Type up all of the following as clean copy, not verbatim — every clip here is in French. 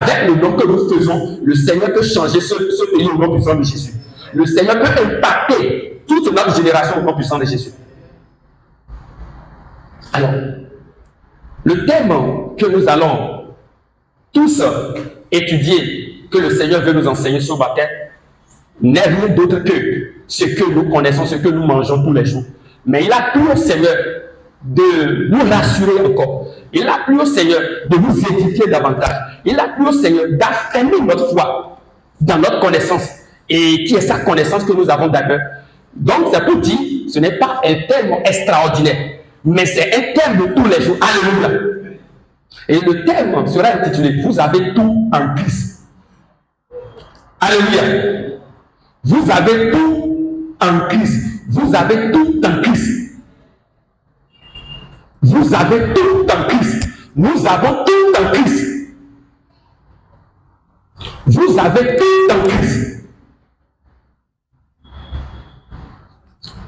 avec le nom que nous faisons, le Seigneur peut changer ce pays au nom puissant de Jésus. Le Seigneur peut impacter toute notre génération au nom puissant de Jésus. Alors, le thème que nous allons tous étudier, que le Seigneur veut nous enseigner sur la terre, n'est rien d'autre que ce que nous connaissons, ce que nous mangeons tous les jours. Mais il a plu au Seigneur de nous rassurer encore. Il a plu au Seigneur de nous édifier davantage. Il a plu au Seigneur d'affermir notre foi dans notre connaissance. Et qui est sa connaissance que nous avons d'abord. Donc, c'est pour dire, ce n'est pas un terme extraordinaire, mais c'est un terme de tous les jours. Alléluia. Et le terme sera intitulé « Vous avez tout en Christ ». Alléluia. Vous avez tout en Christ. Vous avez tout en Christ. Vous avez tout en Christ. Nous avons tout en Christ. Vous avez tout en Christ.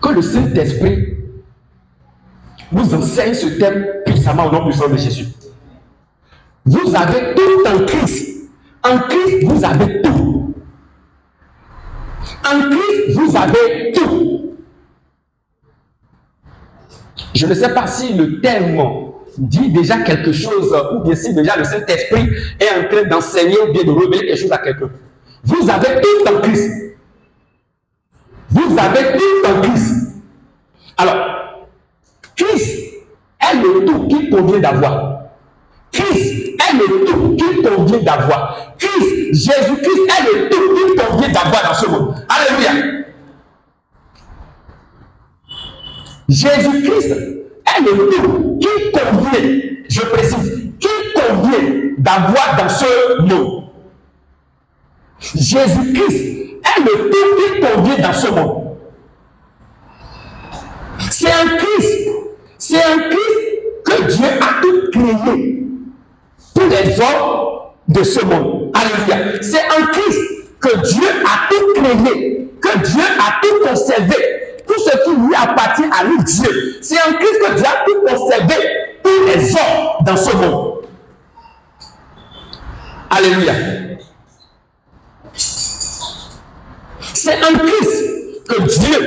Que le Saint-Esprit nous enseigne ce thème puissamment au nom puissant de Jésus. Vous avez tout en Christ. En Christ, vous avez tout. En Christ, vous avez tout. Je ne sais pas si le terme dit déjà quelque chose, ou bien si déjà le Saint-Esprit est en train d'enseigner ou bien de révéler quelque chose à quelqu'un. Vous avez tout en Christ. Vous avez tout en Christ. Alors, Christ est le tout qu'il convient d'avoir. Christ est le tout qu'il convient d'avoir. Christ, Jésus-Christ est le tout qu'il convient d'avoir dans ce monde. Alléluia. Jésus-Christ est le tout qu'il convient, je précise, qu'il convient d'avoir dans ce monde. Jésus-Christ est le tout qu'il convient dans ce monde. C'est un Christ que Dieu a tout créé pour les hommes de ce monde. Alléluia. C'est un Christ que Dieu a tout créé, que Dieu a tout conservé. Tout ce qui lui appartient à lui, Dieu. C'est un Christ que Dieu a tout conservé pour les hommes dans ce monde. Alléluia. C'est un Christ que Dieu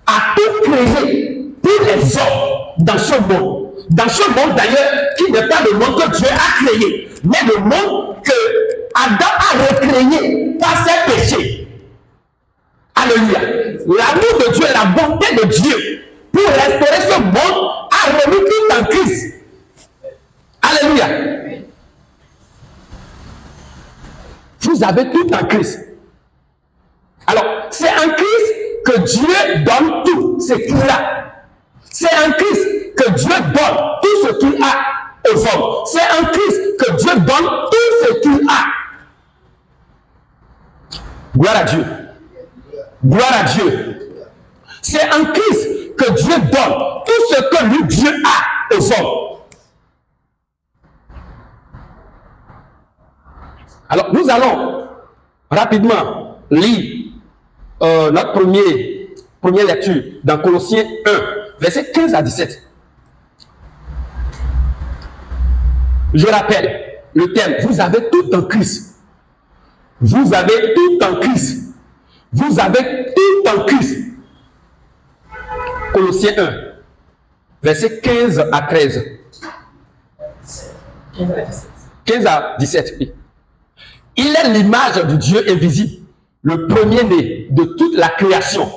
a tout créé pour les hommes dans ce monde. Dans ce monde d'ailleurs, qui n'est pas le monde que Dieu a créé, mais le monde que Adam a recréé par ses péchés. Alléluia. L'amour de Dieu et la bonté de Dieu pour restaurer ce monde a remis tout en Christ. Alléluia. Vous avez tout en Christ. Alors, c'est en Christ que Dieu donne tout ce qu'il a. C'est en Christ que Dieu donne tout ce qu'il a aux hommes. C'est en Christ que Dieu donne tout ce qu'il a. Gloire à Dieu. Gloire à Dieu. C'est en Christ que Dieu donne tout ce que lui, Dieu a aux hommes. Alors, nous allons rapidement lire notre première lecture dans Colossiens 1, versets 15 à 17. Je rappelle le thème. Vous avez tout en Christ. Vous avez tout en Christ. Vous avez tout en Christ. Colossiens 1, versets 15 à 13. 15 à 17. Oui. Il est l'image du Dieu invisible, le premier-né de toute la création.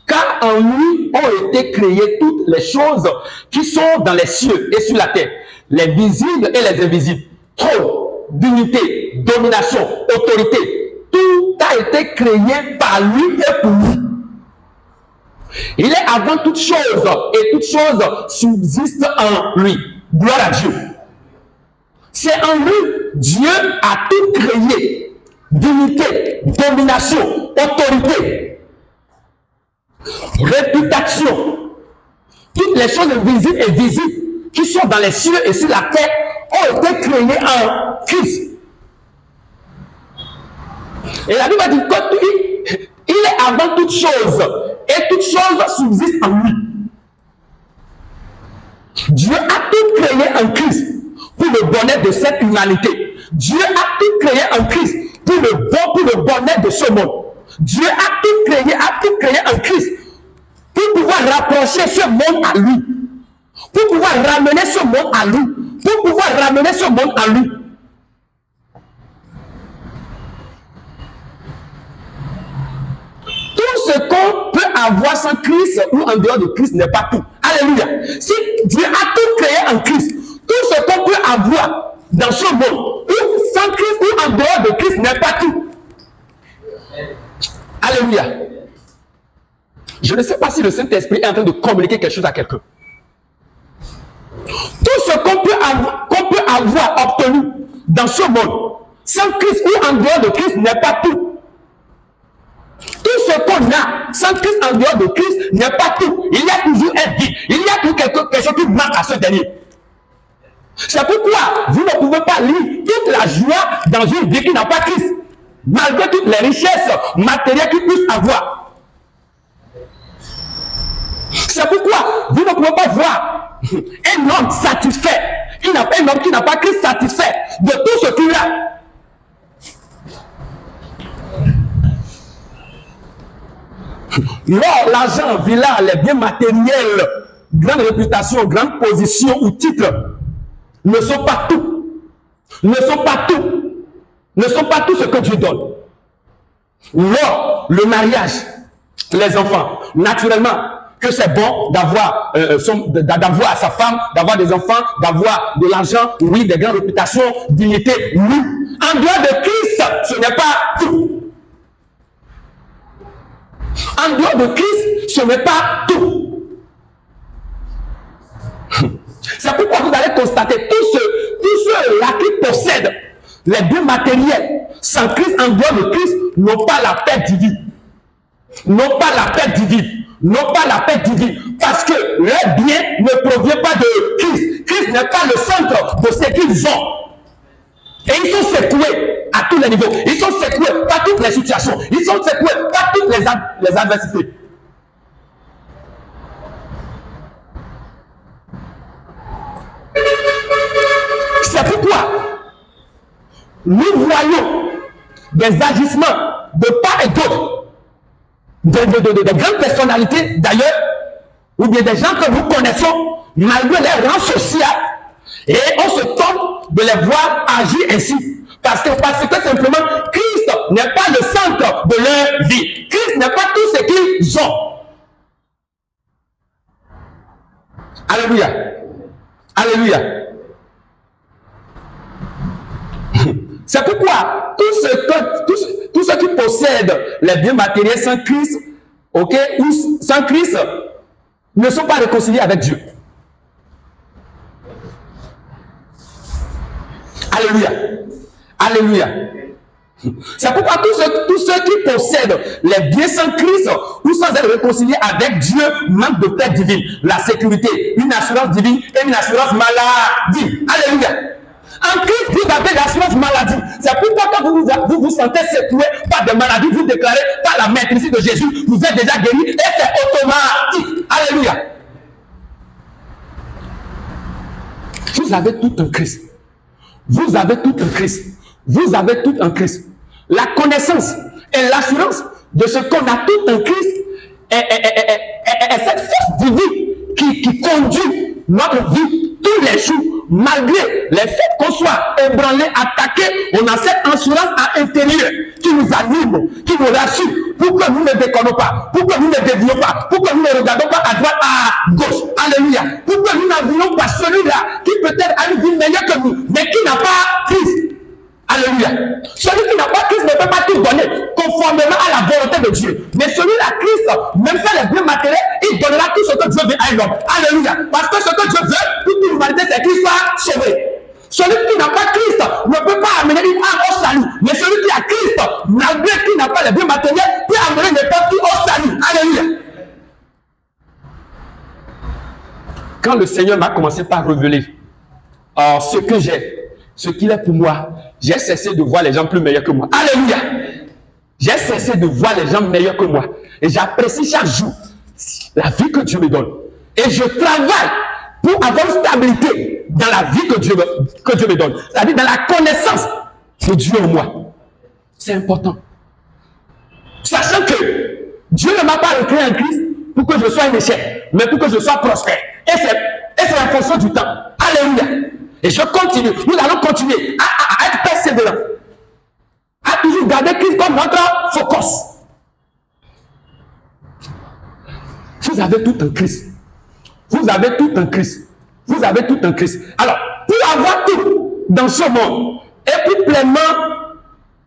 Car en lui ont été créées toutes les choses qui sont dans les cieux et sur la terre, les visibles et les invisibles, trône, dignité, domination, autorité. Tout a été créé par lui et pour lui. Il est avant toute chose et toute chose subsiste en lui. Gloire à Dieu. C'est en lui, Dieu a tout créé. Dignité, domination, autorité, réputation. Toutes les choses invisibles et visibles qui sont dans les cieux et sur la terre ont été créées en Christ. Et la Bible dit qu'il est avant toute chose et toute chose subsiste en lui. Dieu a tout créé en Christ pour le bonheur de cette humanité. Dieu a tout créé en Christ pour le bonheur de ce monde. Dieu a tout créé en Christ pour pouvoir rapprocher ce monde à lui. Pour pouvoir ramener ce monde à lui. Pour pouvoir ramener ce monde à lui. Tout ce qu'on peut avoir sans Christ ou en dehors de Christ n'est pas tout. Alléluia. Si Dieu a tout créé en Christ, tout ce qu'on peut avoir dans ce monde, ou sans Christ ou en dehors de Christ n'est pas tout. Alléluia. Je ne sais pas si le Saint-Esprit est en train de communiquer quelque chose à quelqu'un. Tout ce qu'on peut avoir obtenu dans ce monde, sans Christ ou en dehors de Christ n'est pas tout. Tout ce qu'on a sans Christ en dehors de Christ n'est pas tout. Il y a toujours un vide. Il y a toujours quelque chose qui manque à ce dernier. C'est pourquoi vous ne pouvez pas lire toute la joie dans une vie qui n'a pas Christ, malgré toutes les richesses matérielles qu'il puisse avoir. C'est pourquoi vous ne pouvez pas voir un homme satisfait. Un homme qui n'a pas Christ satisfait de tout ce qu'il a. L'or, l'argent, villa, les biens matériels, grande réputation, grande position ou titre ne sont pas tout. Ne sont pas tout. Ne sont pas tout ce que Dieu donne. L'or, le mariage, les enfants, naturellement, que c'est bon d'avoir sa femme, d'avoir des enfants, d'avoir de l'argent, oui, des grandes réputations, dignité, oui. En dehors de Christ, ce n'est pas tout. En dehors de Christ, ce n'est pas tout. C'est pourquoi vous allez constater tous ceux-là qui possèdent les biens matériels sans Christ, en dehors de Christ, n'ont pas la paix divine. N'ont pas la paix divine. N'ont pas la paix divine. Parce que leur bien ne provient pas de Christ. Christ n'est pas le centre de ce qu'ils ont. Et ils sont secoués à tous les niveaux. Ils sont secoués par toutes les situations. Ils sont secoués par toutes les adversités. C'est pourquoi nous voyons des agissements de part et d'autre, de grandes personnalités d'ailleurs, ou bien des gens que nous connaissons, malgré leur rang social, et on se tente de les voir agir ainsi. Parce que simplement, Christ n'est pas le centre de leur vie. Christ n'est pas tout ce qu'ils ont. Alléluia. Alléluia. C'est pourquoi tous ceux qui possèdent les biens matériels sans Christ, ok, ou sans Christ, ne sont pas réconciliés avec Dieu. Alléluia. Alléluia. C'est pourquoi tous ceux qui possèdent les biens sans Christ ou sans être réconciliés avec Dieu manquent de paix divine, la sécurité, une assurance divine et une assurance maladie. Alléluia. En Christ, vous avez l'assurance maladie. C'est pourquoi quand vous vous sentez secoué par des maladies, vous déclarez par la maîtrise de Jésus, vous êtes déjà guéri et c'est automatique. Alléluia. Vous avez tout en Christ. Vous avez tout en Christ. Vous avez tout en Christ. La connaissance et l'assurance de ce qu'on a tout en Christ est cette force divine qui conduit notre vie tous les jours. Malgré les faits qu'on soit ébranlé, attaqué, on a cette assurance à l'intérieur qui nous anime, qui nous rassure, pour que nous ne déconnons pas, pour que nous ne dévions pas, pour que nous ne regardons pas à droite, à gauche. Alléluia. Pour que nous n'envions pas celui-là qui peut-être a une vie meilleure que nous, mais qui n'a pas Christ. Alléluia. Celui qui n'a pas Christ ne peut pas tout donner conformément à la volonté de Dieu. Mais celui-là, Christ, même fait les biens matériels, il donnera tout ce que Dieu veut à un homme. Alléluia. Parce que ce que Dieu veut, toute l'humanité, c'est qu'il soit sauvé. Celui qui n'a pas Christ ne peut pas amener une âme au salut. Mais celui qui a Christ, malgré qu'il n'a pas les biens matériels, peut amener n'importe qui au salut. Alléluia. Quand le Seigneur m'a commencé par révéler ce que j'ai, ce qu'il est pour moi, j'ai cessé de voir les gens plus meilleurs que moi. Alléluia. J'ai cessé de voir les gens meilleurs que moi. Et j'apprécie chaque jour la vie que Dieu me donne. Et je travaille pour avoir une stabilité dans la vie que Dieu me donne. C'est-à-dire dans la connaissance de Dieu en moi. C'est important. Sachant que Dieu ne m'a pas recréé en Christ pour que je sois un échec, mais pour que je sois prospère. Et c'est en fonction du temps. Alléluia. Et je continue. Nous allons continuer à être persévérants. À toujours garder Christ comme notre focus. Vous avez tout en Christ. Vous avez tout en Christ. Vous avez tout en Christ. Alors, pour avoir tout dans ce monde, et pour pleinement,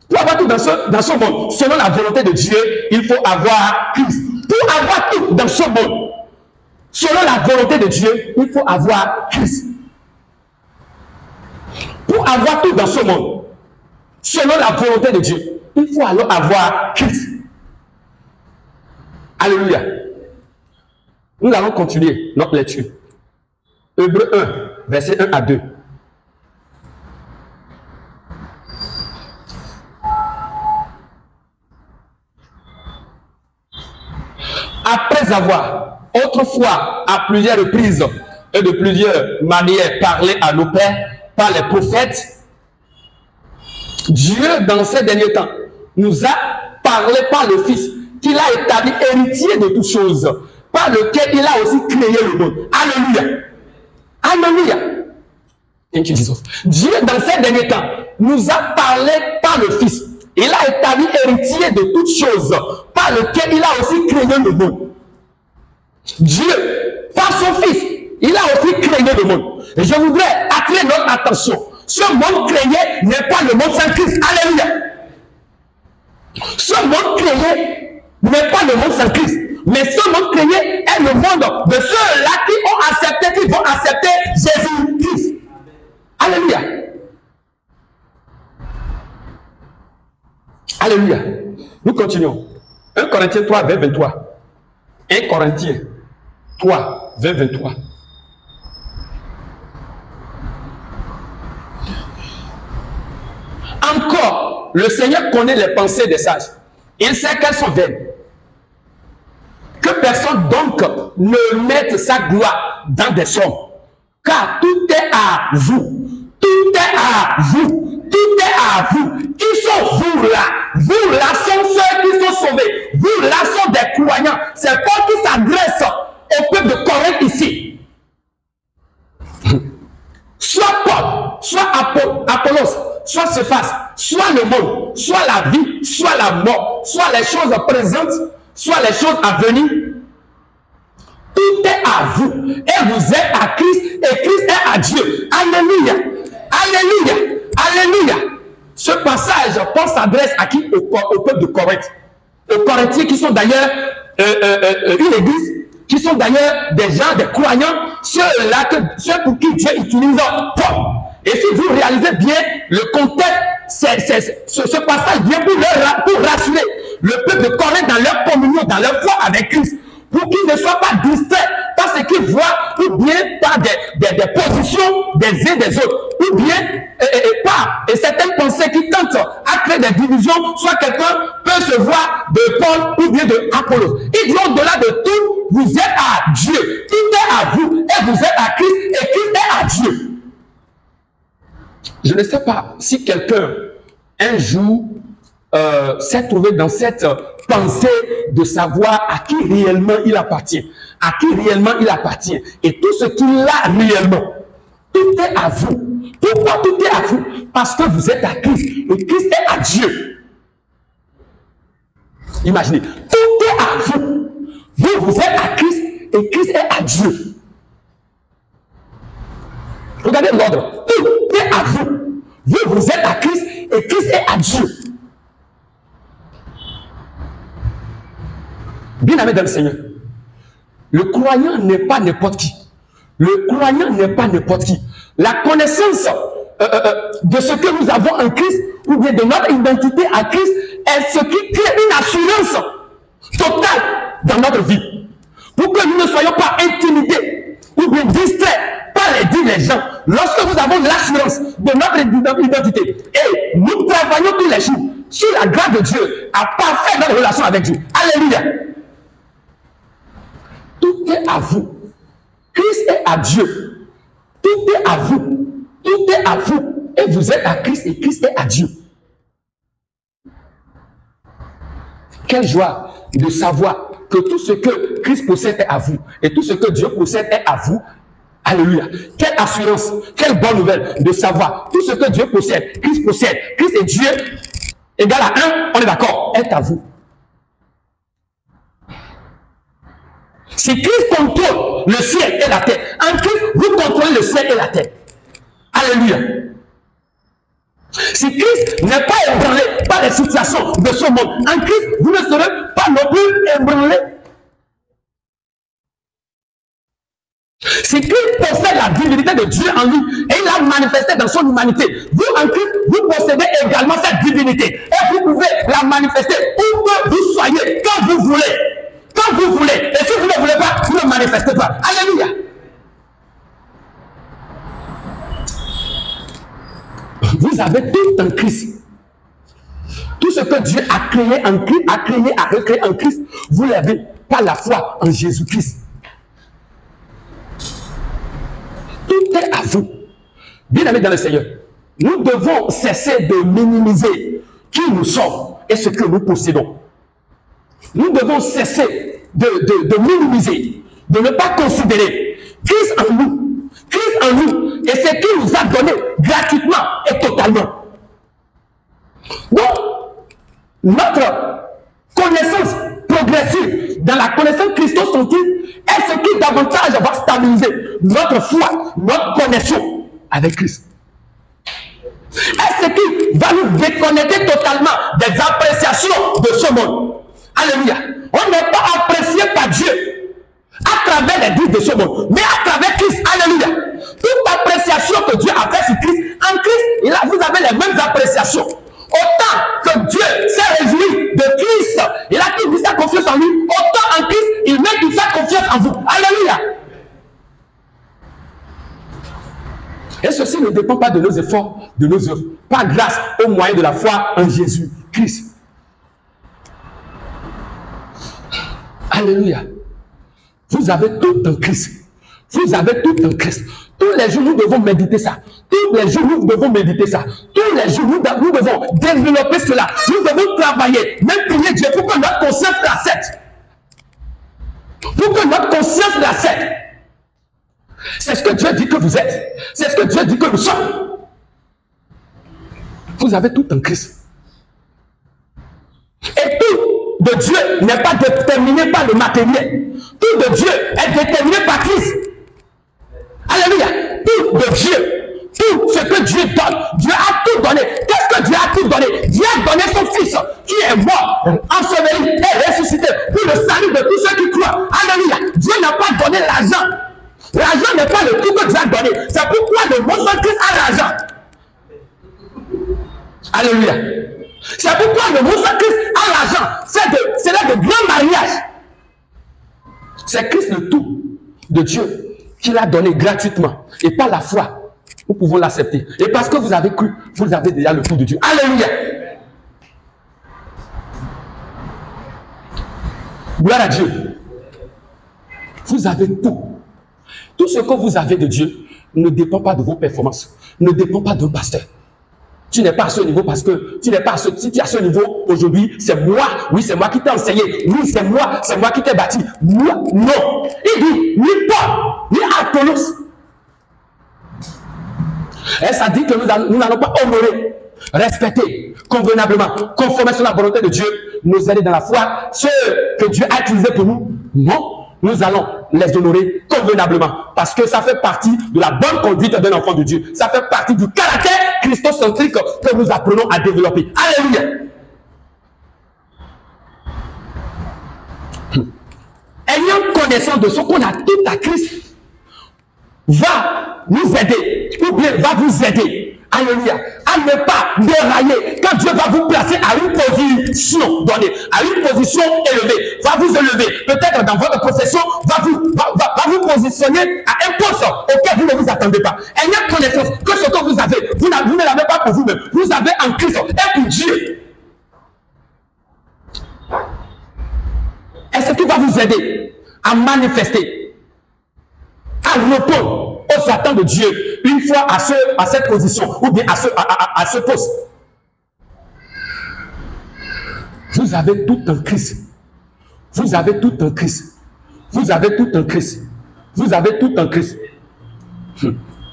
pour avoir tout dans ce monde, selon la volonté de Dieu, il faut avoir Christ. Pour avoir tout dans ce monde, selon la volonté de Dieu, il faut avoir Christ. Pour avoir tout dans ce monde, selon la volonté de Dieu, il faut alors avoir Christ. Alléluia. Nous allons continuer notre lecture. Hébreux 1, verset 1 à 2. Après avoir autrefois à plusieurs reprises et de plusieurs manières parlé à nos pères par les prophètes, Dieu dans ces derniers temps nous a parlé par le Fils qu'il a établi héritier de toutes choses, par lequel il a aussi créé le monde. Alléluia. Alléluia. Thank you, Jesus. Dieu dans ces derniers temps nous a parlé par le Fils. Il a établi héritier de toutes choses, par lequel il a aussi créé le monde. Dieu, par son Fils, il a aussi créé le monde. Et je voudrais attirer notre attention. Ce monde créé n'est pas le monde sans Christ. Alléluia. Ce monde créé n'est pas le monde sans Christ. Mais ce monde créé est le monde de ceux-là qui ont accepté, qui vont accepter Jésus-Christ. Alléluia. Alléluia. Nous continuons. 1 Corinthiens 3, 20, 23. 1 Corinthiens 3, 20, 23. Encore, le Seigneur connaît les pensées des sages. Il sait qu'elles sont vaines. Que personne donc ne mette sa gloire dans des sommes. Car tout est à vous. Tout est à vous. Tout est à vous. Qui sont vous là? Vous là sont ceux qui sont sauvés. Vous là sont des croyants. C'est Paul qui s'adresse au peuple de Corinthe ici. Soit Paul, soit Apollos, soit Cephas, soit le monde, soit la vie, soit la mort, soit les choses présentes, soit les choses à venir. Tout est à vous. Et vous êtes à Christ, et Christ est à Dieu. Alléluia. Alléluia. Alléluia. Ce passage, Paul s'adresse à qui? Au peuple de Corinthe. Aux Corinthiens qui sont d'ailleurs une église, qui sont d'ailleurs des gens, des croyants, ceux pour qui Dieu utilise Paul. Et si vous réalisez bien le contexte, ce passage vient pour rassurer le peuple de Corinthe dans leur communion, dans leur foi avec Christ, pour qu'ils ne soient pas distraits par ce qu'ils voient, ou bien par des positions des uns des autres, ou bien par certaines pensées qui tentent à créer des divisions, soit quelqu'un peut se voir de Paul ou bien de Apollos. Il dit au-delà de tout, vous êtes à Dieu, tout est à vous, et vous êtes à Christ, et Christ est à Dieu. Je ne sais pas si quelqu'un, un jour, s'est trouvé dans cette pensée de savoir à qui réellement il appartient. À qui réellement il appartient. Et tout ce qu'il a réellement, tout est à vous. Pourquoi tout est à vous? Parce que vous êtes à Christ. Et Christ est à Dieu. Imaginez, tout est à vous. Vous êtes à Christ et Christ est à Dieu. Regardez l'ordre. Tout est à vous. Vous êtes à Christ et Christ est à Dieu. Bien aimé dans le Seigneur, le croyant n'est pas n'importe qui. Le croyant n'est pas n'importe qui. La connaissance de ce que nous avons en Christ, ou bien de notre identité en Christ, est ce qui crée une assurance totale dans notre vie. Pour que nous ne soyons pas intimidés ou bien distraits par les dirigeants. Lorsque nous avons l'assurance de notre identité et nous travaillons tous les jours sur la grâce de Dieu à parfaire notre relation avec Dieu. Alléluia. Tout est à vous. Christ est à Dieu. Tout est à vous. Tout est à vous. Et vous êtes à Christ et Christ est à Dieu. Quelle joie de savoir que tout ce que Christ possède est à vous et tout ce que Dieu possède est à vous. Alléluia. Quelle assurance, quelle bonne nouvelle de savoir tout ce que Dieu possède, Christ et Dieu égal à 1, on est d'accord, est à vous. Si Christ contrôle le ciel et la terre, en Christ, vous contrôlez le ciel et la terre. Alléluia. Si Christ n'est pas ébranlé par les situations de ce monde, en Christ, vous ne serez pas non plus ébranlé. Si Christ possède la divinité de Dieu en lui et il l'a manifesté dans son humanité, vous en Christ, vous possédez également cette divinité et vous pouvez la manifester où que vous soyez, quand vous voulez. Quand vous voulez. Et si vous ne voulez pas, vous ne manifestez pas. Alléluia. Vous avez tout en Christ. Tout ce que Dieu a créé en Christ, a recréé en Christ, vous l'avez par la foi en Jésus-Christ. Tout est à vous. Bien aimés dans le Seigneur, nous devons cesser de minimiser qui nous sommes et ce que nous possédons. Nous devons cesser de minimiser, de ne pas considérer Christ en nous. Christ en nous. Et ce qu'il nous a donné gratuitement et totalement. Donc, notre connaissance progressive dans la connaissance christocentrique est ce qui davantage va stabiliser notre foi, notre connexion avec Christ. Est ce qui va nous déconnecter totalement des appréciations de ce monde. Alléluia. On n'est pas apprécié par Dieu à travers les guides de ce monde, mais à travers Christ. Alléluia. Toute appréciation que Dieu a faite sur Christ, en Christ, vous avez les mêmes appréciations. Autant que Dieu s'est réjoui de Christ, il a tout mis sa confiance en lui, autant en Christ, il met toute sa confiance en vous. Alléluia. Et ceci ne dépend pas de nos efforts, de nos œuvres, par grâce au moyen de la foi en Jésus-Christ. Alléluia. Vous avez tout en Christ. Vous avez tout en Christ. Tous les jours, nous devons méditer ça. Tous les jours, nous devons méditer ça. Tous les jours, nous devons développer cela. Nous devons travailler, même prier Dieu pour que notre conscience l'accepte. Pour que notre conscience l'accepte. C'est ce que Dieu dit que vous êtes. C'est ce que Dieu dit que nous sommes. Vous avez tout en Christ. Et tout de Dieu n'est pas déterminé par le matériel. Tout de Dieu est déterminé par Christ. Alléluia. Tout de Dieu. Tout ce que Dieu donne. Dieu a tout donné. Qu'est-ce que Dieu a tout donné? Dieu a donné son Fils qui est mort, enseveli et ressuscité pour le salut de tous ceux qui croient. Alléluia. Dieu n'a pas donné l'argent. L'argent n'est pas le tout que Dieu a donné. C'est pourquoi le mot de Christ a l'argent. Alléluia. C'est pourquoi le mot de Christ a l'argent. C'est là de grands mariages. C'est Christ le tout de Dieu qui l'a donné gratuitement. Et par la foi, nous pouvons l'accepter. Et parce que vous avez cru, vous avez déjà le tout de Dieu. Alléluia. Gloire à Dieu. Vous avez tout. Tout ce que vous avez de Dieu ne dépend pas de vos performances, ne dépend pas d'un pasteur. Tu n'es pas à ce niveau parce que tu n'es pas à ce, si tu es à ce niveau aujourd'hui, c'est moi, oui, c'est moi qui t'ai enseigné, oui, c'est moi qui t'ai bâti. Moi, non. Il dit, ni Paul, ni Apollos. Et ça dit que nous n'allons pas honorer, respecter convenablement, conformer sur la volonté de Dieu, nous aider dans la foi, ce que Dieu a utilisé pour nous. Non. Nous allons les honorer convenablement parce que ça fait partie de la bonne conduite d'un enfant de Dieu. Ça fait partie du caractère christocentrique que nous apprenons à développer. Alléluia. Ayant connaissance de ce qu'on a tout à Christ va nous aider ou bien va vous aider. Alléluia. À ne pas dérailler quand Dieu va vous placer à une position donnée, à une position élevée, va vous élever. Peut-être dans votre profession, va vous positionner à un poste auquel vous ne vous attendez pas. Ayez connaissance que ce que vous avez, vous ne l'avez pas pour vous-même. Vous avez en Christ et pour Dieu. Et ce qui va vous aider à manifester, à répondre aux aux attentes de Dieu une fois à cette position ou bien à ce poste. Vous avez tout en Christ. Vous avez tout en Christ. Vous avez tout en Christ. Vous avez tout en Christ.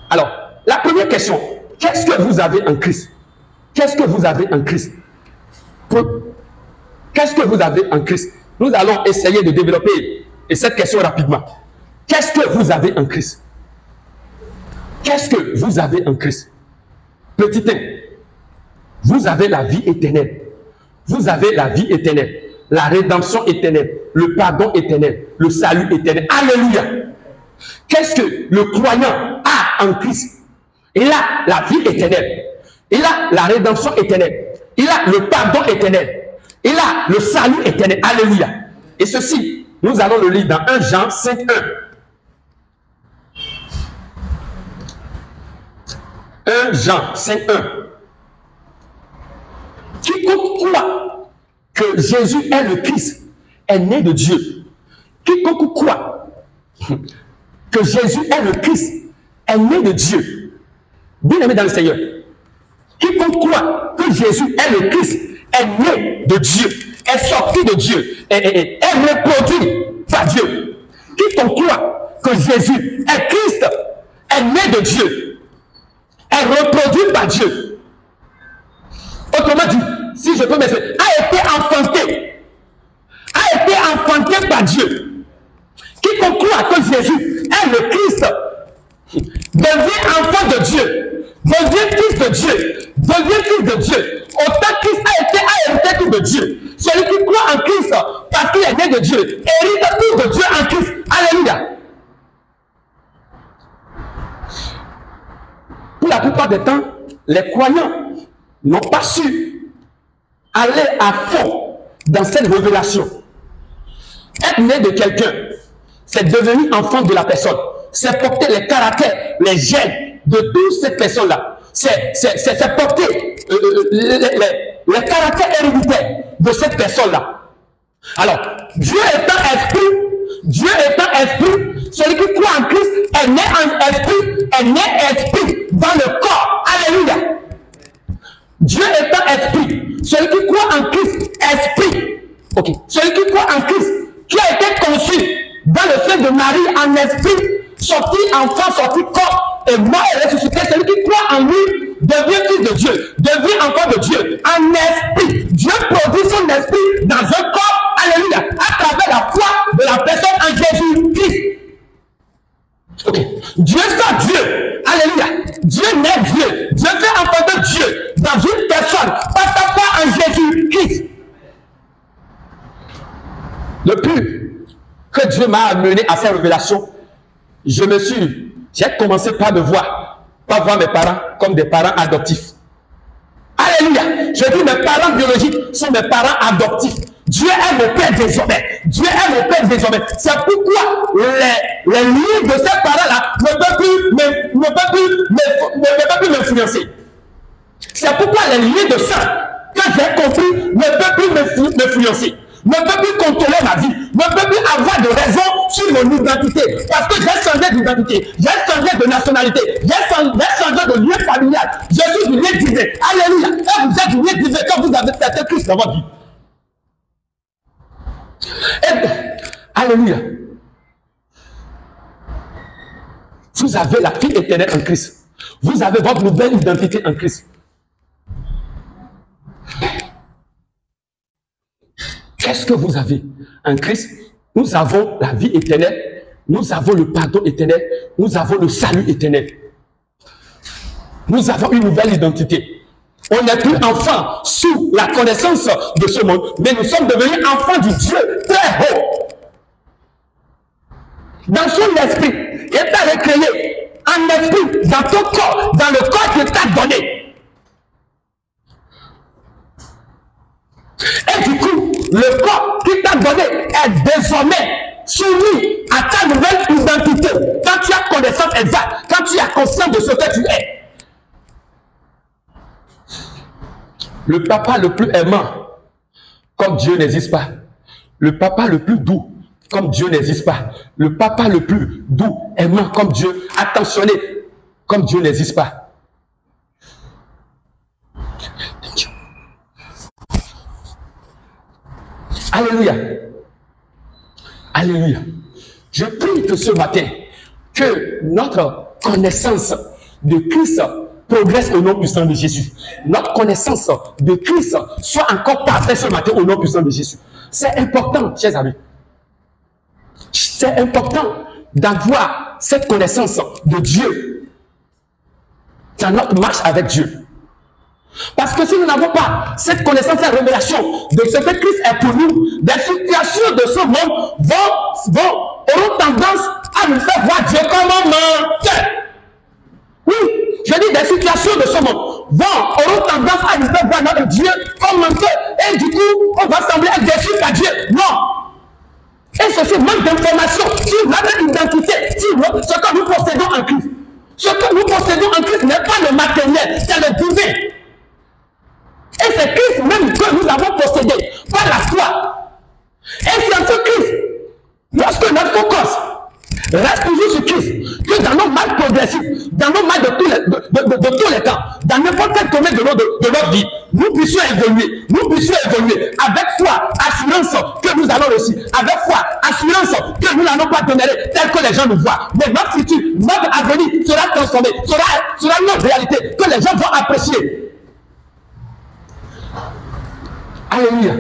Alors, la première question, qu'est-ce que vous avez en Christ? Qu'est-ce que vous avez en Christ? Qu'est-ce que vous avez en Christ? Nous allons essayer de développer cette question rapidement. Qu'est-ce que vous avez en Christ? Qu'est-ce que vous avez en Christ? Petit 1, vous avez la vie éternelle. Vous avez la vie éternelle, la rédemption éternelle, le pardon éternel, le salut éternel. Alléluia. Qu'est-ce que le croyant a en Christ? Il a la vie éternelle. Il a la rédemption éternelle. Il a le pardon éternel. Il a le salut éternel. Alléluia. Et ceci, nous allons le lire dans 1 Jean 5, 1. 1 Jean 5, 1. Quiconque croit que Jésus est le Christ est né de Dieu. Quiconque croit que Jésus est le Christ est né de Dieu. Bien aimé dans le Seigneur. Quiconque croit que Jésus est le Christ est né de Dieu, est sorti de Dieu, est reproduit par Dieu. Quiconque croit que Jésus est Christ est né de Dieu, est reproduit par Dieu. Autrement dit, si je peux m'exprimer, a été enfanté par Dieu. Quiconque croit que Jésus est le Christ devient enfant de Dieu, devient fils de Dieu, devient fils de Dieu. Autant Christ a hérité tout de Dieu. Celui qui croit en Christ parce qu'il est né de Dieu, hérite tout de Dieu en Christ. Alléluia. Pour la plupart des temps, les croyants n'ont pas su aller à fond dans cette révélation. Être né de quelqu'un, c'est devenir enfant de la personne. C'est porter les caractères, les gènes de toute cette personne-là. C'est porter les caractères héréditaires de cette personne-là. Alors, Dieu étant esprit, celui qui croit en Christ est né esprit dans le corps. Alléluia. Dieu étant esprit, celui qui croit en Christ, esprit. Ok. Celui qui croit en Christ, qui a été conçu dans le sein de Marie en esprit, sorti enfant, sorti corps, et mort et ressuscité. Celui qui croit en lui devient fils de Dieu, devient enfant de Dieu, en esprit. Dieu produit son esprit dans un corps, alléluia, à travers la foi de la personne en Jésus-Christ. Ok. Dieu soit Dieu, alléluia. Dieu naît Dieu. Dieu fait enfanter Dieu dans une personne par sa foi en Jésus-Christ. Depuis que Dieu m'a amené à cette révélation, j'ai commencé par voir mes parents comme des parents adoptifs. Alléluia. Je dis mes parents biologiques sont mes parents adoptifs. Dieu est mon père désormais. Dieu est mon père désormais. C'est pourquoi les liens de ces parents-là ne peuvent plus m'influencer. C'est pourquoi les liens de sang, que j'ai compris, ne peuvent plus m'influencer. Ne peut plus contrôler ma vie, ne peut plus avoir de raison sur mon identité. Parce que j'ai changé d'identité, j'ai changé de nationalité, j'ai changé de lieu familial. Je suis du lieu divin. Alléluia. Et vous êtes du lieu divin quand vous avez fait Christ dans votre vie. Alléluia. Vous avez la vie éternelle en Christ. Vous avez votre nouvelle identité en Christ. Qu'est-ce que vous avez en Christ? Nous avons la vie éternelle, nous avons le pardon éternel, nous avons le salut éternel. Nous avons une nouvelle identité. On n'est plus enfant sous la connaissance de ce monde, mais nous sommes devenus enfants du Dieu très haut. Dans son esprit, il t'a recréé en esprit, dans ton corps, dans le corps qu'il t'a donné. Et du coup, le corps qui t'a donné est désormais soumis à ta nouvelle identité. Quand tu as connaissance exacte, quand tu as conscience de ce que tu es. Le papa le plus aimant, comme Dieu n'existe pas. Le papa le plus doux, comme Dieu n'existe pas. Le papa le plus doux, aimant comme Dieu, attentionné comme Dieu n'existe pas. Alléluia. Alléluia. Je prie que ce matin, que notre connaissance de Christ progresse au nom puissant de Jésus. Notre connaissance de Christ soit encore parfaite ce matin au nom puissant de Jésus. C'est important, chers amis. C'est important d'avoir cette connaissance de Dieu dans notre marche avec Dieu. Parce que si nous n'avons pas cette connaissance, cette révélation de ce que Christ est pour nous, des situations de ce monde auront tendance à nous faire voir Dieu comme un menteur. Oui, je dis des situations de ce monde auront tendance à nous faire voir notre Dieu comme menteur. Et du coup, on va sembler être déçu par Dieu. Non. Et ceci manque d'information sur notre identité, sur ce que nous possédons en Christ. Ce que nous possédons en Christ n'est pas le matériel, c'est le divin. Et c'est Christ même que nous avons possédé par la foi. Et c'est en ce Christ, lorsque notre focus reste toujours sur Christ, que dans nos marches progressives, dans nos marches de tous les temps, dans n'importe quel domaine de notre vie, nous puissions évoluer avec foi, assurance que nous allons réussir, avec foi, assurance que nous n'allons pas demeurer tel que les gens nous voient. Mais notre futur, notre avenir sera transformé, sera une réalité que les gens vont apprécier. Alléluia.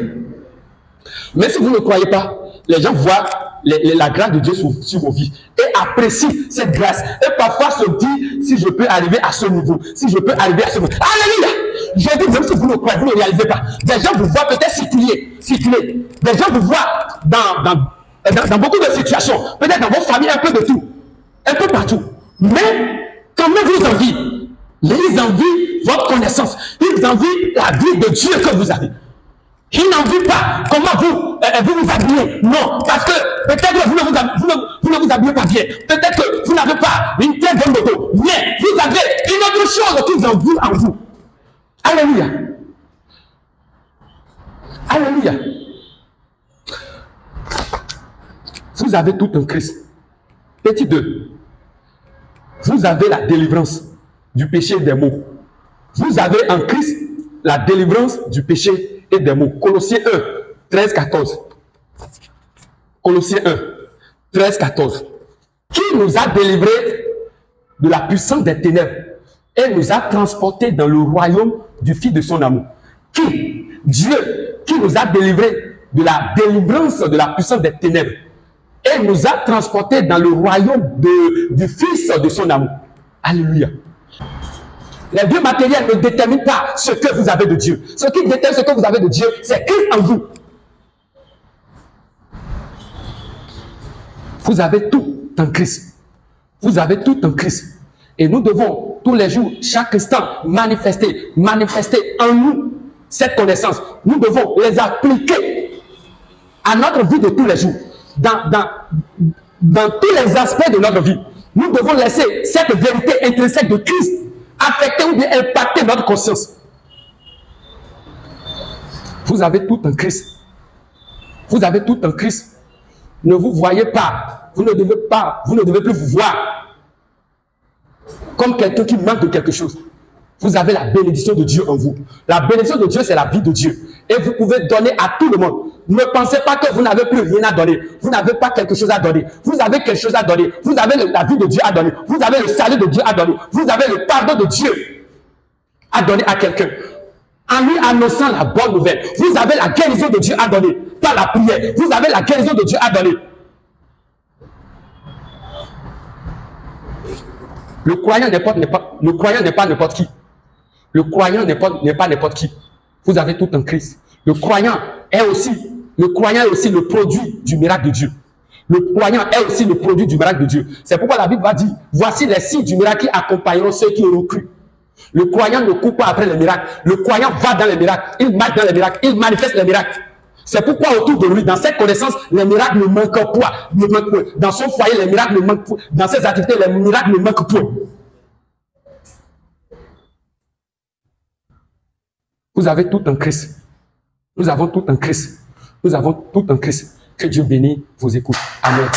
Mais si vous ne croyez pas, les gens voient la grâce de Dieu sur vos vies et apprécient cette grâce. Et parfois se disent, si je peux arriver à ce niveau, si je peux arriver à ce niveau. Alléluia. Je dis, même si vous ne croyez, vous ne réalisez pas. Des gens vous voient peut-être circuler. Des gens vous voient dans beaucoup de situations, peut-être dans vos familles, un peu de tout, un peu partout. Mais quand même vous envient, ils envient votre connaissance, ils envient la vie de Dieu que vous avez. Ils n'envient pas comment vous vous habillez. Non, parce que peut-être que vous ne vous habillez pas bien. Peut-être que vous n'avez pas une très bonne moto. Mais vous avez une autre chose qu'ils envient en vous. Alléluia. Alléluia. Vous avez tout en Christ. Petit 2. Vous avez la délivrance du péché et des maux. Vous avez en Christ la délivrance du péché et des maux. Colossiens 1, 13, 14. Colossiens 1, 13, 14. Qui nous a délivrés de la puissance des ténèbres et nous a transportés dans le royaume du Fils de son amour. Qui? Dieu, qui nous a délivrés de la délivrance de la puissance des ténèbres et nous a transportés dans le royaume du Fils de son amour. Alléluia. Les biens matériels ne déterminent pas ce que vous avez de Dieu. Ce qui détermine ce que vous avez de Dieu, c'est Christ en vous. Vous avez tout en Christ. Vous avez tout en Christ. Et nous devons tous les jours, chaque instant, manifester en nous cette connaissance. Nous devons les appliquer à notre vie de tous les jours. Dans tous les aspects de notre vie. Nous devons laisser cette vérité intrinsèque de Christ affecter ou bien impacter notre conscience. Vous avez tout en Christ. Vous avez tout en Christ. Ne vous voyez pas. Vous ne devez plus vous voir comme quelqu'un qui manque de quelque chose. Vous avez la bénédiction de Dieu en vous. La bénédiction de Dieu, c'est la vie de Dieu. Et vous pouvez donner à tout le monde. Ne pensez pas que vous n'avez plus rien à donner. Vous n'avez pas quelque chose à donner. Vous avez quelque chose à donner. Vous avez la vie de Dieu à donner. Vous avez le salut de Dieu à donner. Vous avez le pardon de Dieu à donner à quelqu'un. En lui annonçant la bonne nouvelle. Vous avez la guérison de Dieu à donner par la prière. Vous avez la guérison de Dieu à donner. Le croyant n'est pas n'importe qui. Le croyant n'est pas n'importe qui. Vous avez tout en Christ. Le croyant est aussi le produit du miracle de Dieu. Le croyant est aussi le produit du miracle de Dieu. C'est pourquoi la Bible va dire, voici les signes du miracle qui accompagneront ceux qui auront cru. Le croyant ne court pas après les miracles. Le croyant va dans les miracles. Il marche dans les miracles. Il manifeste les miracles. C'est pourquoi autour de lui, dans cette connaissance, les miracles ne manquent pas. Dans son foyer, les miracles ne manquent pas. Dans ses activités, les miracles ne manquent pas. Vous avez tout en Christ. Nous avons tout en Christ. Nous avons tout en Christ. Que Dieu bénisse vos écoutes. Amen.